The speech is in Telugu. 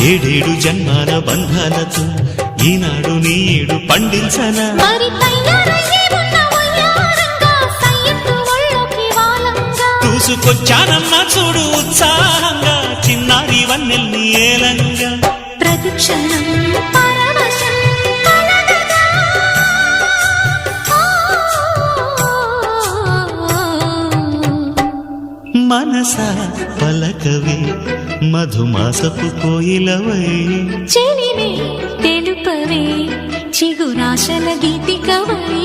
ఏడేడు జన్మాల బంధాలతో ఈనాడు నీడు పండించనా చూసుకొచ్చానమ్మా చూడు ఉత్సాహంగా చిన్నారి వన్నెల్ని ఏలంగా ప్రతిక్షణం మనసా పలకవే మధుమాసపు కోయిలవై చెలిమే తెలుపవే చిగురాశల గీతికవై